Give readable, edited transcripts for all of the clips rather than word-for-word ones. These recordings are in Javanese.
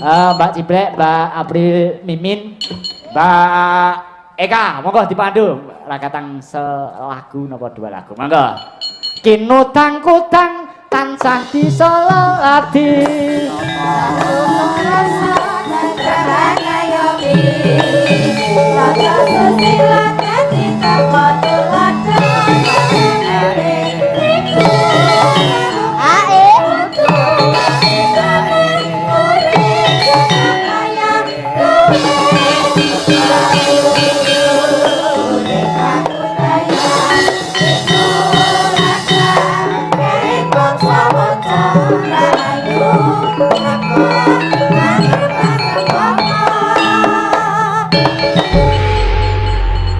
Mbak Ciblek, Mbak April Mimin, Mbak Eka, monggo dipandu rakatang selagu napa dua lagu. Monggo. Kinutang kutang tansah disolati.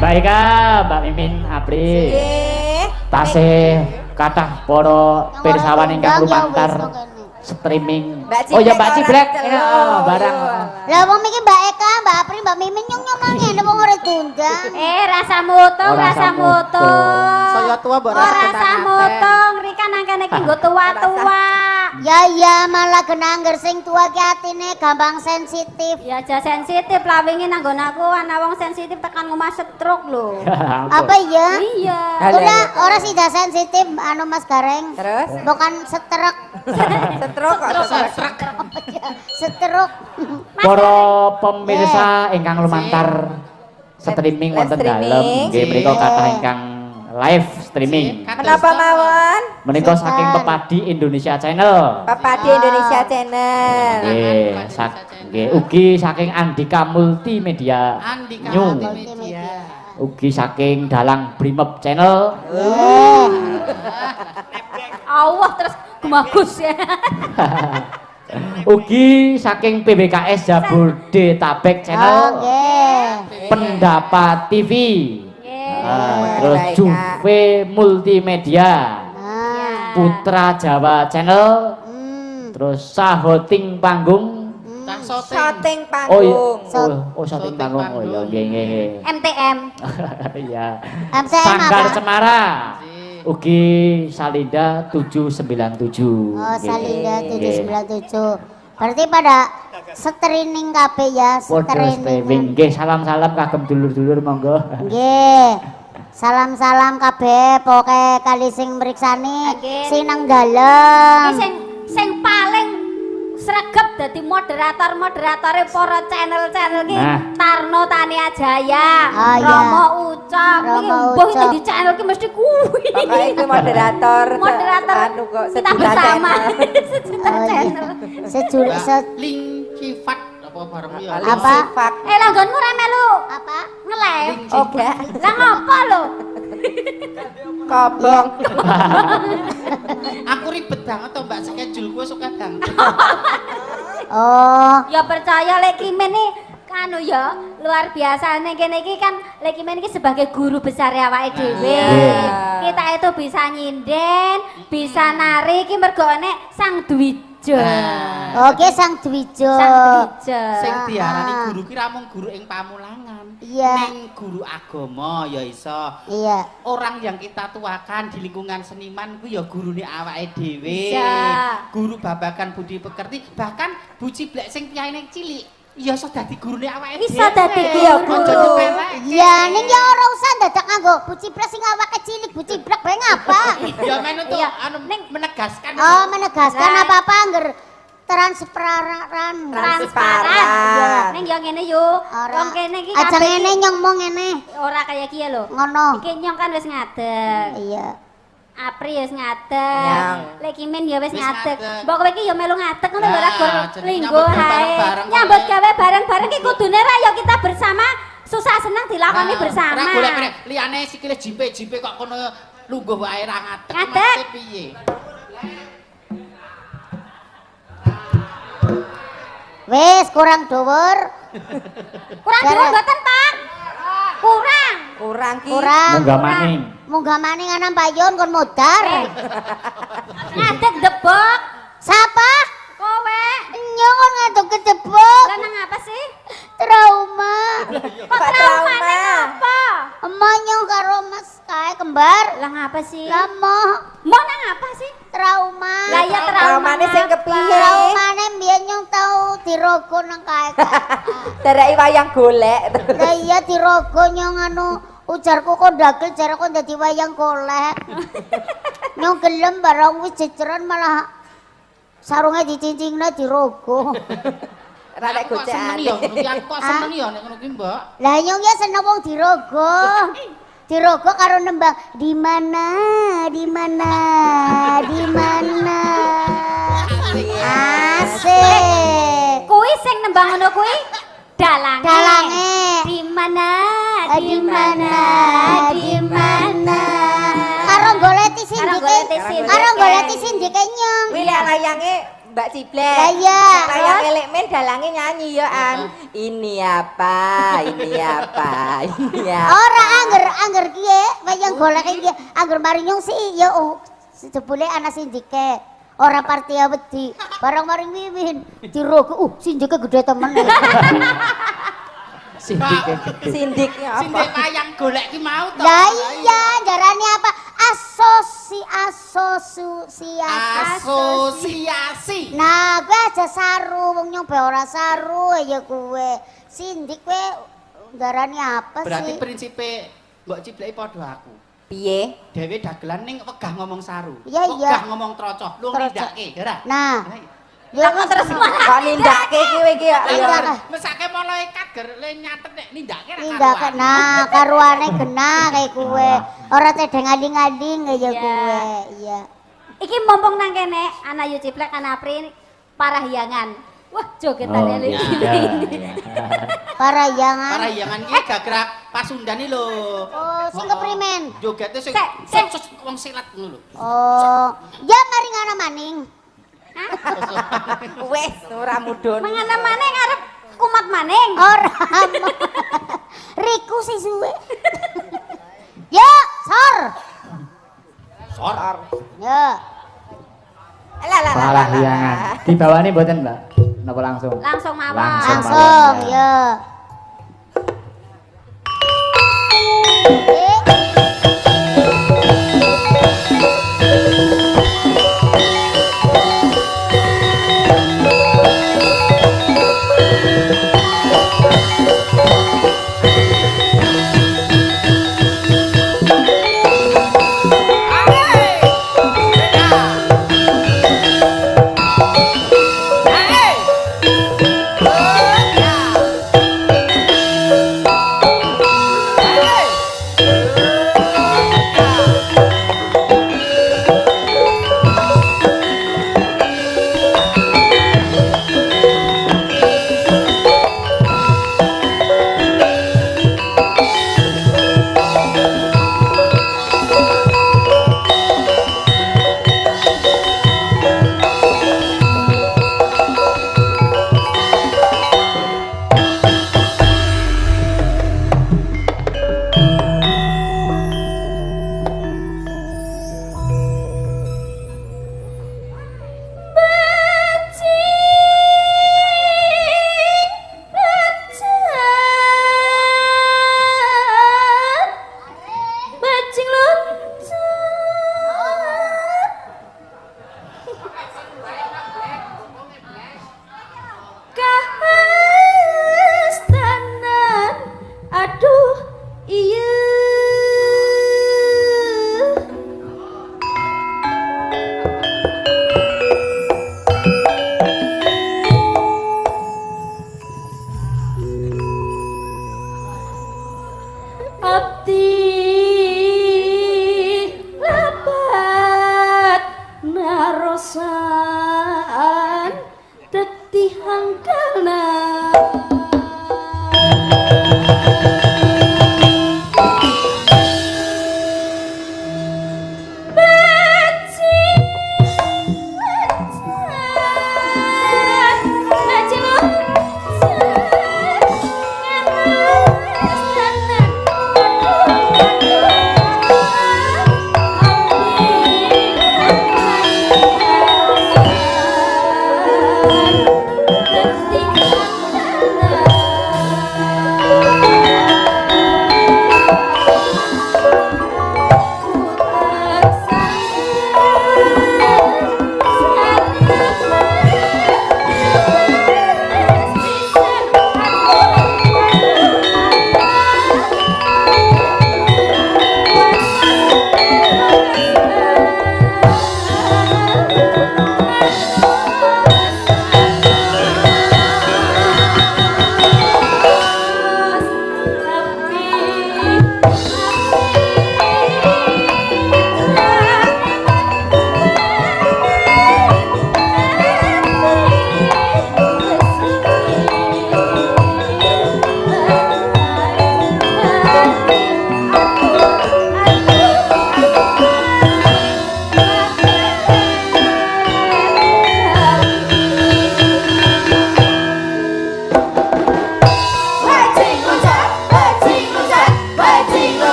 Mbak Eka, Mbak Mimin, April. Tasih kathah para pirsawan ingkang lumantar streaming. Oh ya Mbak Ciblek, barang. Lah wong iki Mbak Eka, Mbak April, Mbak Mimin nyong ngene wong ora diundang. Rasa mutong, rasa mutong. Saya tua mbok rasa mutong, rika nang kene iki nggo tua-tua. Ya malah genangger sing tua ki atine gampang sensitif. Ya aja sensitif lah wingi nang nggon aku ana wong sensitif tekan ngomah stroke lho. Apa iya? Iya. Ora sida sensitif anu Mas Gareng. Terus? Bukan setrek. Setruk kok Setruk. Para pemirsa ingkang lumantar streaming wonten dalem nggih menika kathah ingkang live streaming. Menapa mawon? Menika saking Pepadi Indonesia Channel. Pepadi Indonesia Channel. Nggih, ugi saking Andika Multimedia. Ugi saking Dalang Brimop Channel. Allah terus gumagus ya. Ugi saking PBKS Jabodetabek Channel. Pendapat TV. Terus Juve Multimedia. Putra Jawa Channel. Terus Sahoting Panggung. Shooting panggung. Oh, shooting panggung. Oh iya nggih. MTM. Iya. MTM Sanggar apa? Cemara. Ugi Salinda 797. Oh, Salinda 797. Berarti pada streaming kabeh ya, streaming. Nggih, salam-salam kagem dulur-dulur monggo. Nggih. Salam-salam kabeh pokoke kali sing mriksani sing nang dalem. Sing paling sregep dadi moderator-moderatore para channel-channel iki Tarno Tania Jaya, Romo Ucok, iki mbuh iki di channel iki mesti kuwi. Pokoke iki moderator anu kok kita bersama. Sejul link sifat apa bareng ya? Apa? Langgonmu ra melu Apa? nge-live. Oh, gak. Lah ngopo lho? Kobong. Aku ribet banget to Mbak schedule suka banget. Oh, Ya percaya lek Kimen nih kanu ya luar biasa nih kene iki kan lek Kimen iki sebagai guru besar awake dhewe. Kita itu bisa nyinden, bisa nari iki mergo nek Sang Dwijo. oke Sang Dwijo. Sang Dwijo. Sing diarani guru ki ra mung guru ing pamulangan. Iya. Ning guru agama ya iso. Iya. Orang yang kita tuakan di lingkungan seniman ku ya gurune awake dhewe. Bisa. Guru babagan budi pekerti, bahkan Bu Ciblek sing piyaine cilik ya iso dadi gurune awake dhewe. Bisa dadi ya guru. aja nyepelek. Iya, ning ya ora usah dadak nganggo Bu Ciblek sing awake cilik, Bu Ciblek bae ngapa? Ya men untuk Iya. anu menegaskan. Oh, menegaskan apa-apa angger transparan. Transparan. Ning ya ngene yo. Ora. Wong kene iki Aja kabeh ngene nyong mong ngene. ora kaya kiye lho. Ngono. Iki nyong kan wis ngadeg. Iya. Apri wis ngadeg. Nyong. Lek Kimen ya wis Wis ngadeg. ngadeg. Mbok kowe iki ya melu ngadeg ngono ora Nah, gur jadi linggo nyambut gawe hae. bareng-bareng Nyambut kok. gawe bareng-bareng iki kudune ra ya kita bersama susah senang dilakoni bersama. Ora golek-golek liyane sikile jipe kok kono lungguh wae ra ngadeg. Ngadeg. Maksud piye? Wis kurang dhuwur. Kurang dhuwur mboten, Pak? Kurang. Kurang ki. Kurang. Munggah maning. Munggah maning ana payun kon modar. Ngadeg debok. Siapa? Kowe. Nyong kon ngaduk kejebok. Lah nang apa sih? Trauma. Kok trauma ning apa? Emang nyong karo Mas kae kembar. Lah ngapa sih? Lah moh Mau nang apa sih? trauma. Lah iya Traumane sing kepiye? Traumane mbiyen nyong tau dirogo nang kae. Dereki wayang golek. Lah iya dirogo nyong anu ujarku kok dagel jarku dadi wayang golek. Nyong gelem barang wis jeceran malah sarunge dicincingna dirogo. Rada gocekan. Aku kok seneng ya nek ngono kuwi, Mbak. Lah nyong ya seneng wong dirogo. Dirogo karo nembang di mana, di mana, di mana. Asik. Kuwi sing nembang ngono kuwi dalange. Dalange. Di mana? Di mana, di mana. Karo goleti sindike. Karo goleti sindike nyong. Kuwi lek layange Mbak Ciblek. Lah iya. Layang elek men dalange nyanyi ya An. Ini apa? Ini apa? Ini apa? Ora angger kiye, wayang golek iki angger mari nyong sih ya jebule ana sindike. Ora partia wedi. Barang mari wiwin dirogo, sindike gede temen. Sindike gede. Sindiknya apa? Sindik wayang golek ki mau to. Lah iya, jarane apa? Asosiasi. Nah, gue aja saru, wong nyong be ora saru ya gue. Sindik gue darane apa Berarti sih? prinsipe Mbok Cibleki padha aku. Piye? Dhewe dagelan ning wegah ngomong saru. Iya, iya. Wegah ngomong trocoh, lu Trocoh. nindake, ora? Nah, Ya terus Kok nindake kowe iki ya? Nindake. Mesake malaikat ger le nyatet nek nindake ra Nggak karuan. nah karuane genah kayak gue. Ora tedeng aling-aling ya Iya. gue. Iya. iki mumpung nang kene ana Yu Ciplek ana Apri parahyangan. Wah, jogetane Oh, lho. iya. Parayangan. Parahyangan ki gagrak Pasundani lho. Oh, sing keprimen. Jogete sing Sek. wong silat ngono lho. Oh, ya mari ngono maning. Wes ora mudun. Mangana maning arep kumat maning. Ora. Riku sih suwe. Ya, sor. Sor. Ya. Alah. Parahyangan. Dibawani mboten, Mbak? Napa langsung? Langsung mawon. Langsung ya.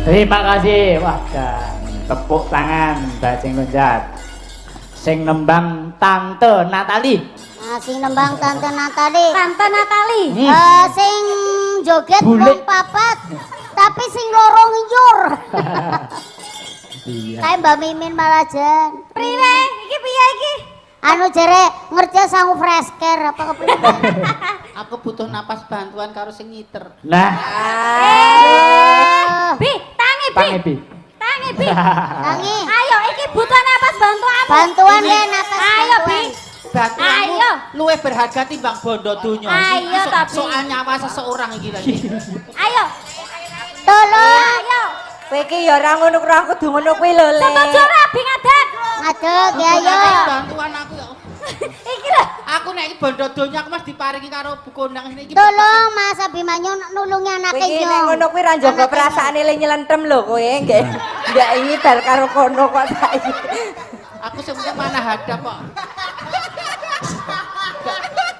Terima kasih. Wah, tepuk tangan Mbak Sing Loncat. Sing nembang Tante Natali. Nah, sing nembang Tante Natali. Tante Natali. Sing joget Bulik. wong papat, tapi sing loro nginjur. Iya. Kayak Mbak Mimin Malajan. Priwe, iki piye iki? Anu jere ngerja sangu fresker apa kepriwe? Aku butuh napas bantuan karo sing ngiter. Nah, Bi, tangi Bi. Tangi Bi. Tangi Bi. Tangi. Ayo iki butuh napas bantuan. Bantuan deh napas Ayo Bi. bantuan. Bantuanmu Ayo. luwih berharga timbang bondo donya. Ayo, tapi. Soal nyawa seseorang iki lagi. Ayo. Tolong. Ayo. Kowe iki ya ora ngono ora kudu ngono kuwi lho, Le. Setuju ra Bi ngadeg. Ngadeg ya yo. Bantuan aku ya. Iki lho. Aku nek iki bondo donya aku mas diparingi karo Bu Kondang ini iki. Tolong Mas Abimanyu nulungi Kowe anake iki yo. nek ngono kuwi ra njaga perasaane Le nyelentem lho kowe nggih. Ndak ini bal karo kono kok saiki. Aku sebenarnya mana hadap kok.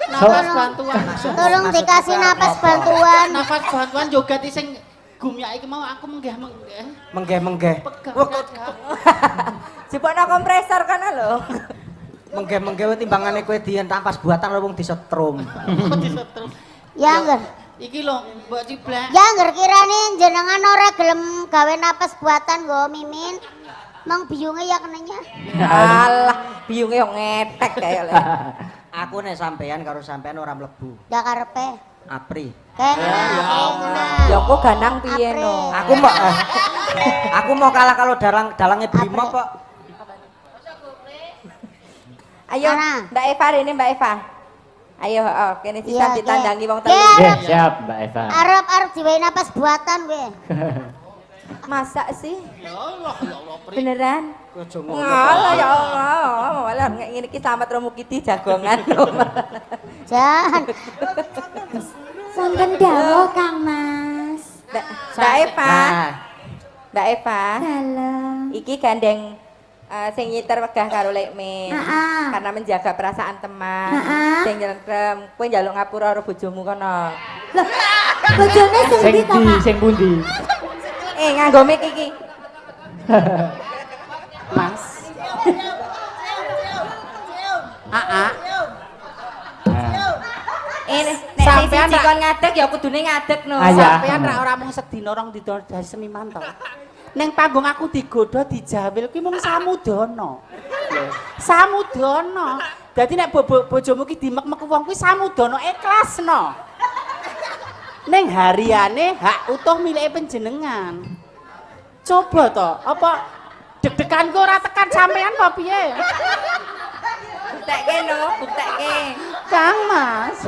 Napas bantuan. Tolong dikasih napas bantuan. Napas bantuan joget sing gumyak iki mau aku menggeh-menggeh. Menggeh-menggeh. Pegang. Jebokno kompresor kana lho. Menggeh-menggeh wae timbangane kowe diyen tampas buatan lho wong disetrum. Kok disetrum. Ya ngger. Iki lho Mbak Ciblek. Ya ngger kirane jenengan ora gelem gawe napas buatan nggo Mimin. Mang biyunge ya kenanya. Alah, biyunge yo ngetek kaya Le. Aku nek sampean karo sampean ora mlebu. Ndak karepe. Apri. Kena. Ya kok ganang piye no. Aku mau kalah kalau dalange Brimo kok. Ayo, Mana? Mbak Eva ini Mbak Eva. Ayo, kene Iya, sisan ditandangi wong iya. telu. Iya. Nggih, siap Mbak Eva. Arep diwehi napas buatan kowe. Masa sih? Ya Allah, ya Allah. Pri. Beneran? Aja ngono. Ngalah ya Allah. Walah ngene iki slamet Romo Kiti jagongan. Jan. Sonten dawuh Kang Mas. Mbak Eva. Nah, Mbak Eva. Dalam. Iki gandeng sing nyiter wegah karo Lekmin. Heeh. Karena menjaga perasaan teman. Heeh. Sing nyelentrem, kowe njaluk ngapura karo bojomu kono. Loh, bojone sing Sing ndi to, di, Pak? sing pundi? Nganggo mic iki. Mas. Aa. Nek sing Sampean siji ra- kon ngadeg ya kudune ngadeg no. Ah, iya. Sampean ra ora mung sedina rong dina dadi seniman to. Ning panggung aku digodha dijawil kuwi mung samudana. Samudana. Dadi nek bojomu ki dimek-mek wong kuwi samudana ikhlasno. Ning hariane hak utuh milike panjenengan. Coba to, apa deg-deganku ora tekan sampean apa piye? Buktekke no, buktekke. Kang Mas.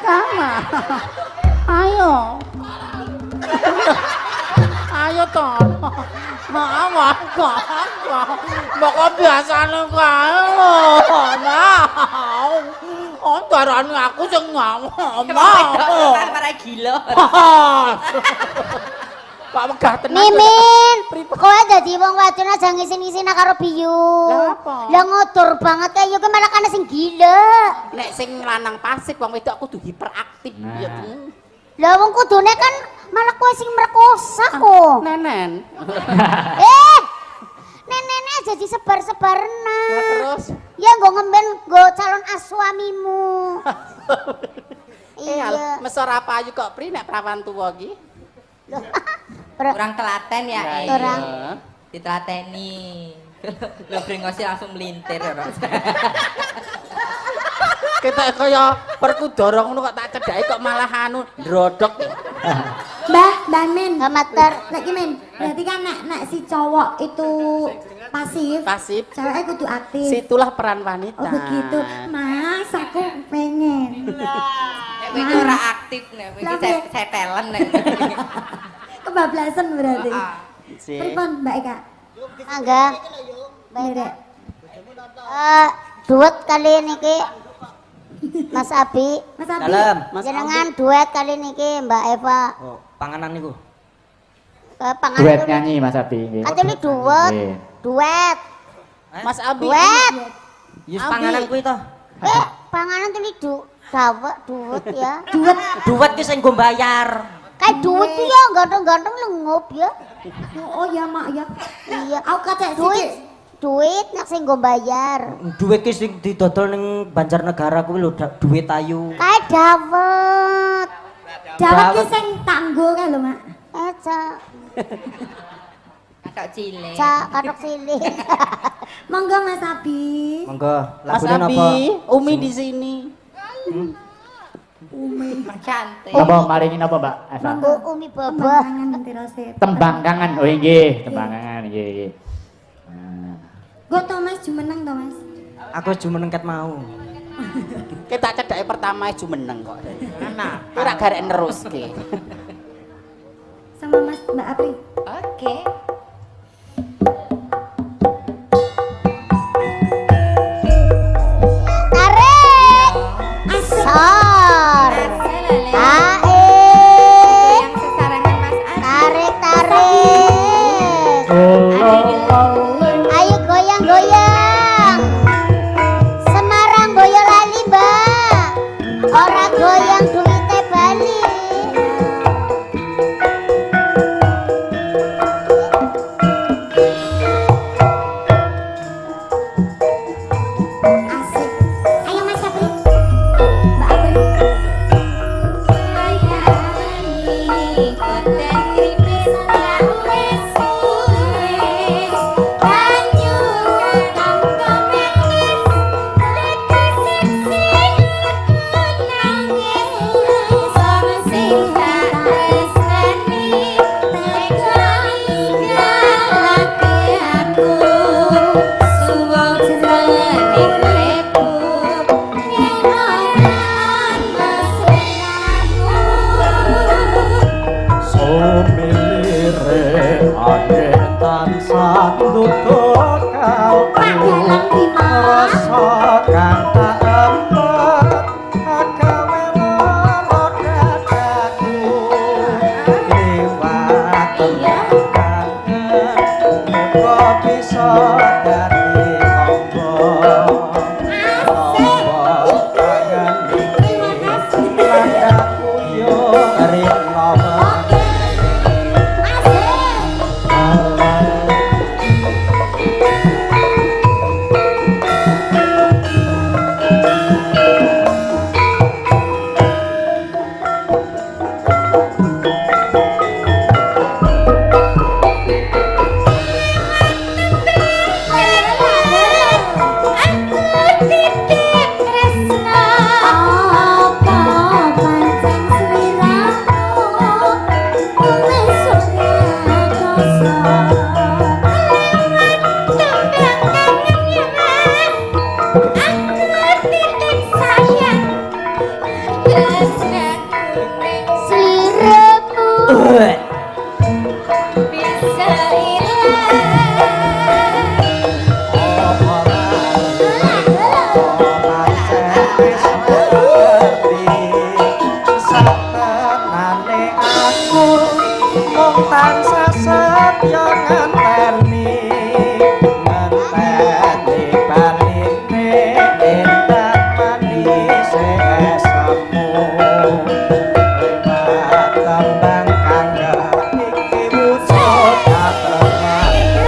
Kang Mas. Ayo. Ayo to. Maaf, Mbok biasane kae lho. Nah. Oh, darane aku sing ngomong. Kan para gila. Pak megah tenan. Mimin, kowe dadi wong wadon aja ngisin-ngisin karo Biyu. Lah apa? Lah ngotor banget kayak yo malah kana sing gila. Nek sing lanang pasif wong wedok kudu hiperaktif ya. Lah wong kudune kan malah kowe sing merkosa kok. Nenen. Neneknya aja disebar-sebarna. Lah terus Ya nggo ngemben nggo calon aswamimu. iya. Mesor apa ayu kok Pri nek prawan tuwa iki? Kurang telaten ya. Lah, Orang. iya. Ditelateni. Lho brengosi langsung melintir ora. Kita kaya perkudara ngono kok tak cedhaki kok malah anu ndrodok. Mbak Min, Gamater. lagi Min, berarti kan nek si cowok itu pasif, Pasif. ceweknya kudu aktif. Situlah peran wanita. Oh begitu, Mas, aku pengen. Nek kowe ora aktif nek kowe iki saya talent nek. Kebablasan berarti. Si. Pripun Mbak Eka? Angga. Baik. Duet kali niki Mas Abi. Mas Abi. Dalam. Jenengan duet kali niki Mbak Eva. Oh, panganan niku. Panganan Duet tuli- nyanyi Mas Abi nggih. Katuli duet. Nggih. Duet. Mas Abi. Duet. Yus Abi. panganan kuwi to. Panganan tuli dawet duet ya. Duet ki sing nggo bayar. Kayak duit tuh ya ganteng-ganteng lengup ya. Oh ya mak ya. Iya. Aku kacek Duit. sithik. Duit nek sing nggo bayar. Duit ki sing didodol ning Banjarnegara kuwi lho duit ayu. Kayak dawet. Dawet ki sing tanggo kae lho mak. Cak. Katok cilik. Cak katok cilik. Monggo Mas Abi. Monggo, Mas lagune Abi, napa? Umi di sini. Cantik. Napa maringi napa Mbak Eva? Monggo Umi Baba. Mangan nanti resep. Tembang kangen. Oh nggih, tembang kangen nggih nggih. Nah. Gue Thomas jumeneng Thomas. Aku jumeneng ket mau. Kita cedhake pertama jumeneng kok. Enak. Ora garek neruske. Sama Mas Mbak Apri. Oke. Tarik. Sor. Ae. Yang sesarangan Mas Abi. Tarik tarik. Ayo goyang-goyang. Semarang Boyolali, Mbak. Ora goyang duwite Bali. wis ngerti satenane aku mung tansah setya ngenteni baline endah manis esemu lewat tembang kanggo iki wujud katenanku.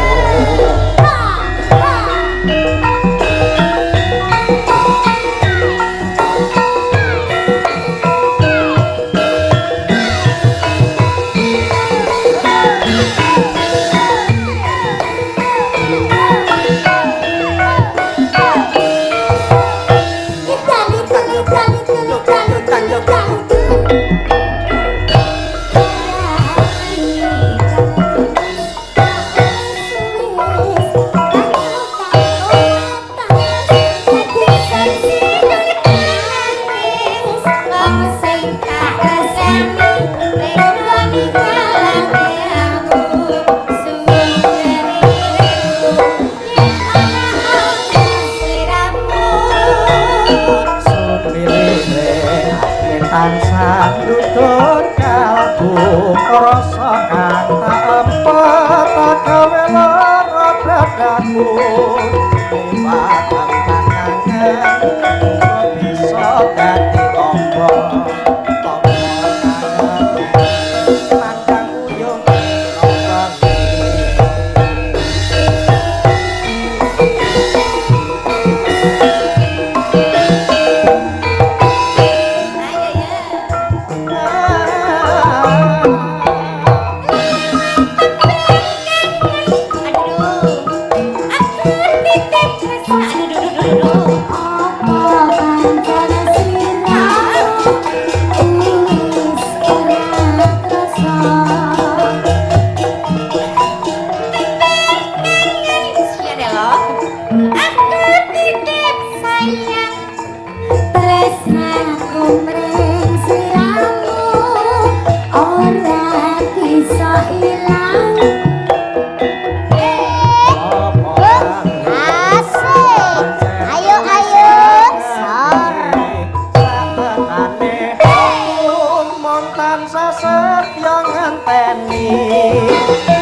Tansah nutut kalbu rasa kang tak empet gawe lara dadaku liwat tangan bisa dadi tombo pandang uyung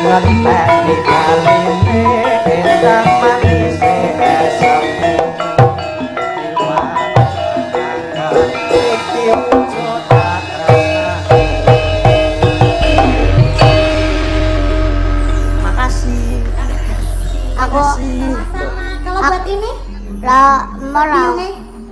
ngenteni kaline endah manis esemu iki wujud tresnaku. Makasih. Aku Kalau buat ini lah malah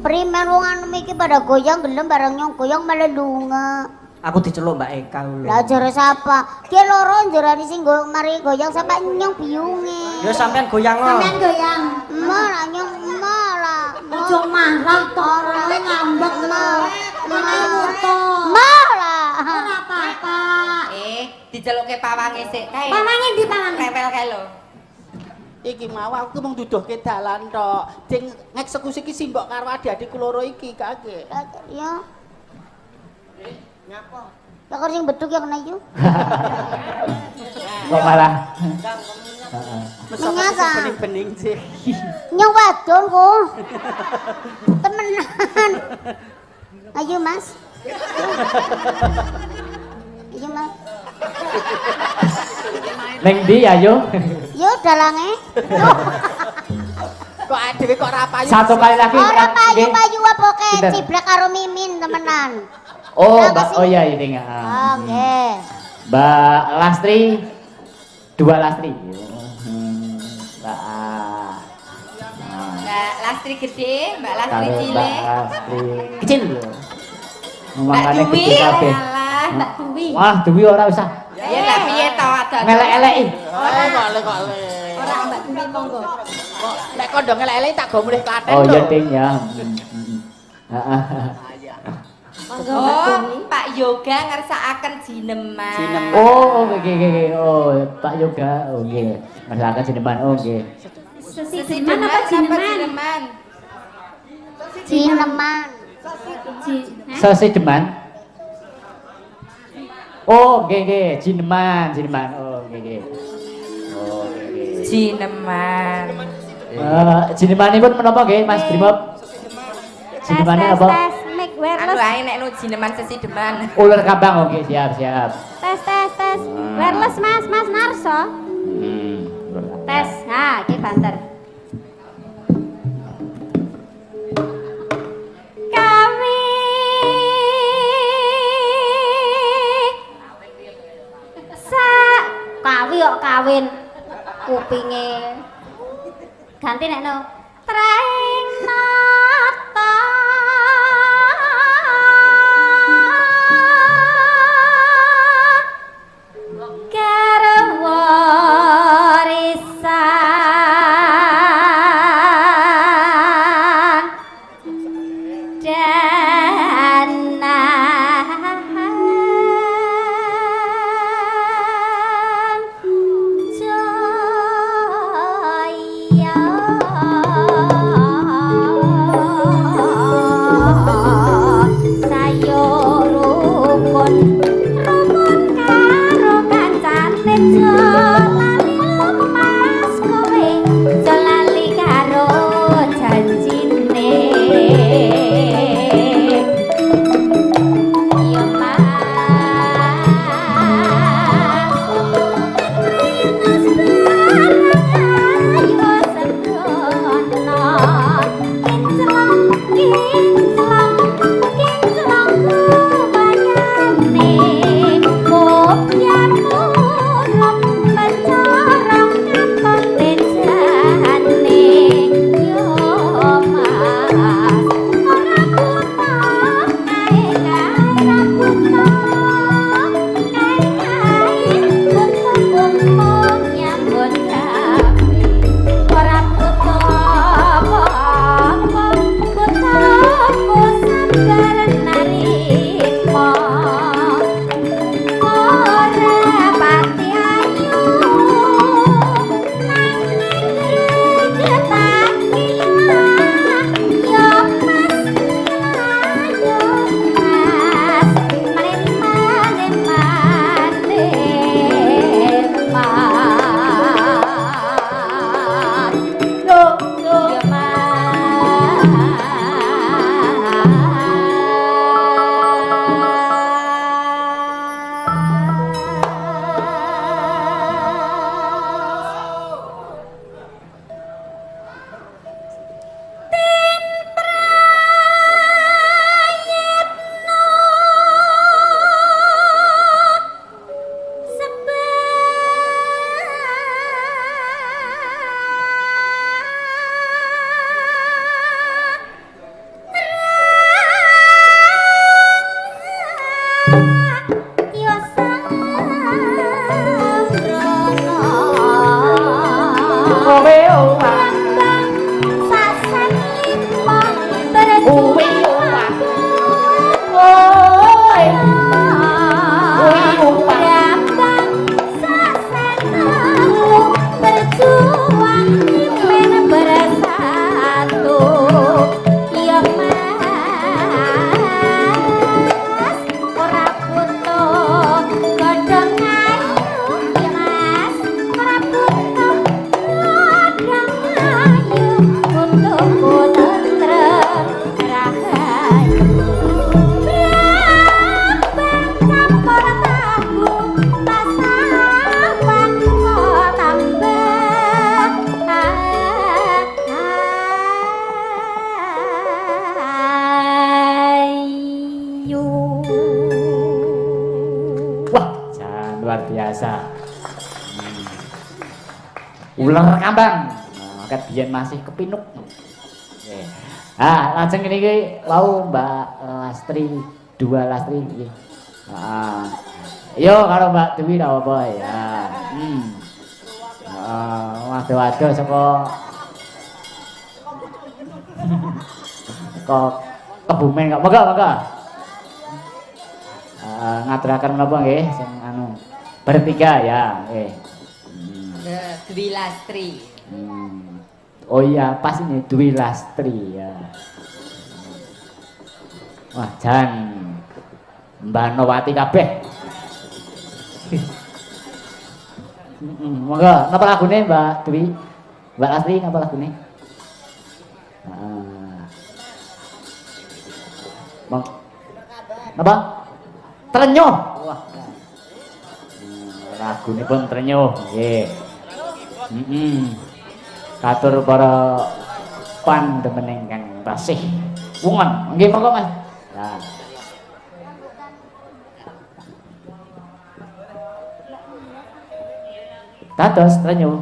primer wong anu iki pada goyang gelem bareng nyong goyang malah lunga. Aku diceluk Mbak Eka lho. Lah jare sapa? Ki loro jarane sing mari goyang sampe nyong biunge. Ya sampean goyang lo. sampean goyang. Malah nyong malah. Ojo marah to orangnya ngambek lho. Makanya muto. Malah. Ora apa-apa. Diceluke pawange sik kae. Pamange di pamange. Nempel kae lho. Iki mau aku mung duduhke dalan tok. Sing ngeksekusi ki simbok karo adik-adikku loro iki kake. Ya. Nyapa? Lah sing beduk yang kena yu. Kok malah Mesok Menyaka. bening-bening sih. Nyong wadon kok. Temenan. Ayo Mas. Ayo Mas. Neng ndi ayo? Yo dalange. Kok adewe kok ora payu. Satu kali lagi. Ora Nggih. payu apa ke Pinten? ciblek karo mimin temenan. Oh, Berapa Mbak. sih? Oh iya ini. Oke. Mbak Lastri, 2 Lastri. Mbak Mbak Lastri gede, Mbak Lastri Mbak cilik. Lastri kecil. Mbak Mangkane Dwi, gede kabeh. alah. Mbak Dwi. Wah, Dwi ora usah. Ya lah piye to adol. Ngelek-eleki. Kok le. Ora Mbak Dwi monggo. Kok nek kondo ngelek-elek tak go mulih Klaten Oh lho. iya ting ya. Heeh. Monggo Mbak Oh, Dwi. Pak Yoga ngersakaken jineman. Jineman. Oh, oke. Oh, Pak Yoga. Oke. Masakan jineman. Oke. Sesideman apa jineman? jineman? Cineman. Sesideman. Oh, oke. Jineman. Oh, oke. Oh, oke. Jineman. Jinemanipun menapa nggih Mas Brimob? Jinemane apa? tes, mic Anu wireless. ae nek nu jineman sesi deman. Ular kambang, oke siap. Tes. Wireless Mas Narso. Tes. Nah, iki banter. Kawin kupinge ganti nek no traing nata garwa risan luar biasa. Ular kambang. Nah, ket biyen masih kepinuk. Nggih. Ah, lajeng niki wau Mbak Lastri, dua Lastri nggih. Heeh. Yo karo Mbak Dewi ra apa ya. Waduh-waduh saka kok Kebumen kok. Moga. Ngaturaken menapa nggih sing anu bertiga ya, nggih. Dwi Lastri. Oh iya, pas ini Dwi Lastri ya. Wah, jan Mbak Nowati kabeh. Monggo, napa lagune Mbak Dwi? Mbak Lastri napa lagune? Napa? Trenyuh. Wah. Lagunipun trenyuh nggih. Katur para pandemen ingkang tasih wungon. Nggih monggo Mas. Nah. Dados trenyuh.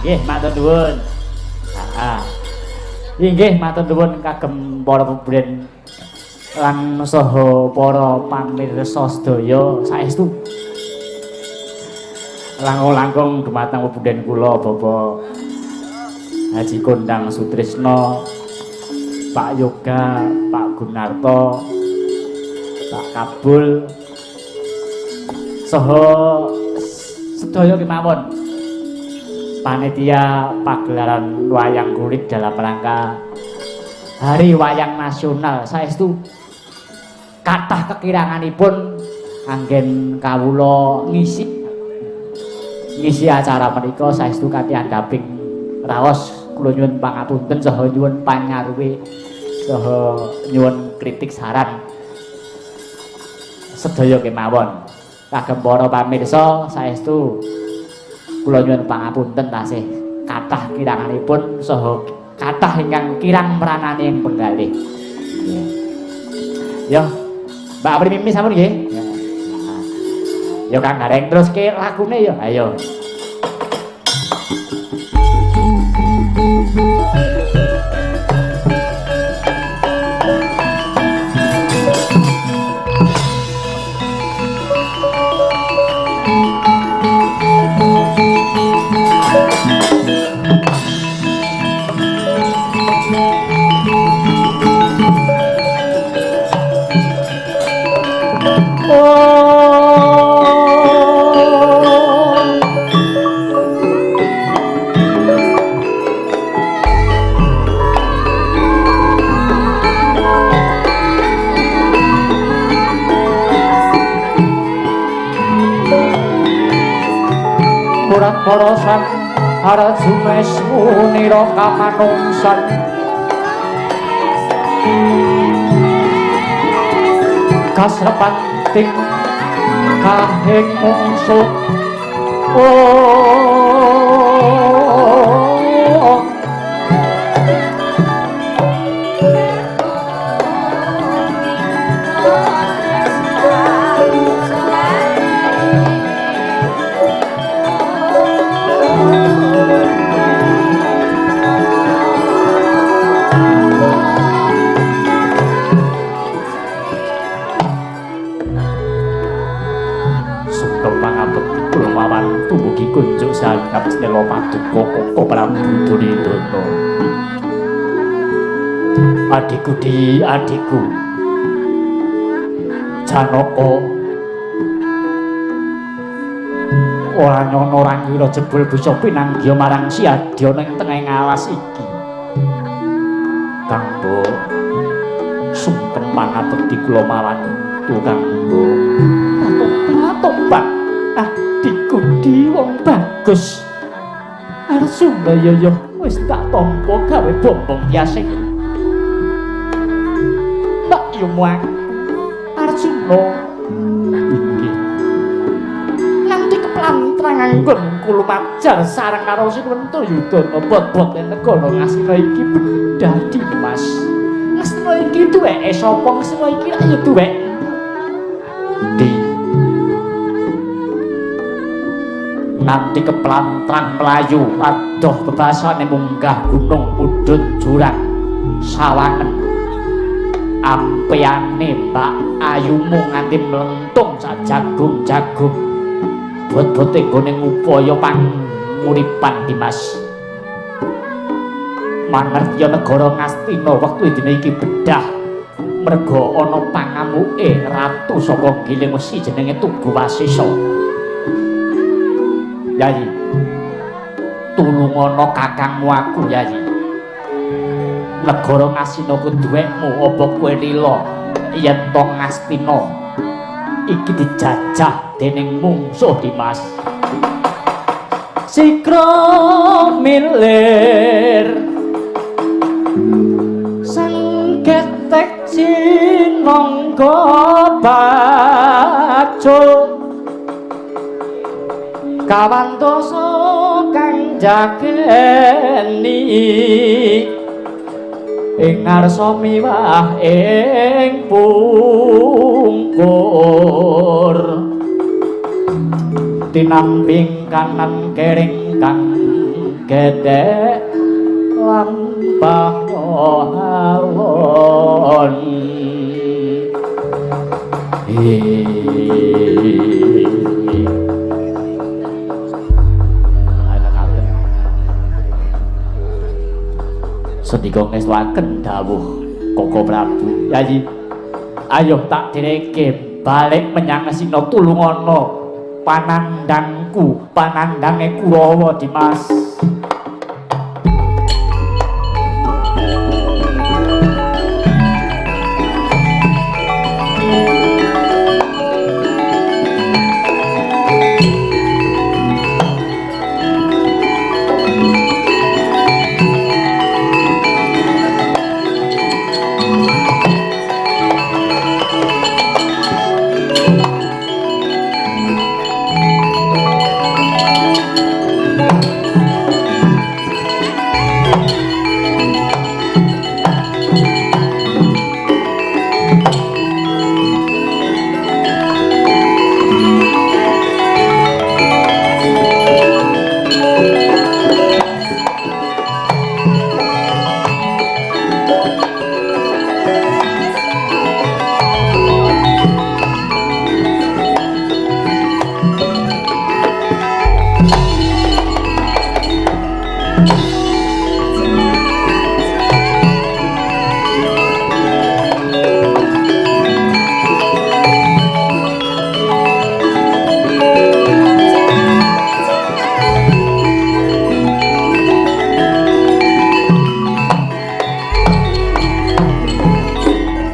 Nggih, matur nuwun. Heeh. Inggih matur nuwun kagem para pebulen lan saha para pamirsa sedaya saestu. Langkung-langkung dumateng pebulen kula Bapak Haji Kondang Sutrisno, Pak Yoga, Pak Gunarto, Pak Kabul, saha sedaya kemawon panitia pagelaran wayang kulit dalam rangka Hari Wayang Nasional saestu kathah kekiranganipun anggen kawula ngisi acara menika saestu kanthi andhaping raos kula nyuwun pangapunten saha nyuwun panyaruwe saha nyuwun kritik saran sedaya kemawon kagem para pamirsa saestu kula nyuwun pangapunten tasih kathah kiranganipun saha kathah ingkang kirang meranani ing penggalih. Ya Mbak Primimi sampun nggih. Ya Kang Gareng terus ke lagune ya. Ayo. Porosan Arjunes Munira kamanungsan kasrepanting kahing mungsuh kunjuk sangkap Stelo Paduka Koko Prabu Duryudana. Adikku di adikku Janaka ora nyono ora ngira jebul bisa pinanggih marang Siadya ning tengahing alas iki. Kanggo sungkem pangabekti kula marang Kanggo tobat. Adikku di wong bagus Arsuna ya wis tak tampa gawe bombong yasing Mbak Yumwang Arsuna inggih nanti keplantran anggon kula majar sareng karo Sinwenta Yudana bot-bot negara Ngastina iki bedah Dimas Ngastina iki duweke sapa Ngastina iki ya duwek di nanti keplantrang melayu adoh bebasane munggah gunung udut jurang sawangen ampeane Mbak Ayumu nganti mlentung sak jagung-jagung bot-bote nggone ngupaya panguripan Dimas mangertya negara Ngastina wektu dina iki bedah merga ana pangamuke ratu saka Giling Wesi jenenge Tugu Wasisa. Yayi, tulungono kakangmu aku Yayi. Negara Ngastina ku duwekmu apa kowe rila yen to Ngastina iki dijajah dening mungsuh Dimas. Sikra milir sangketek sinangga bajo kawantosa kang jageni ing ngarsa miwah ing pungkur tinamping kanan kering kang gedek lampah alon Sedika ngestuaken dawuh Koko Prabu Yayi ayo tak direke balik menyang Sina Tulungaga panandangku panandange Kurawa Dimas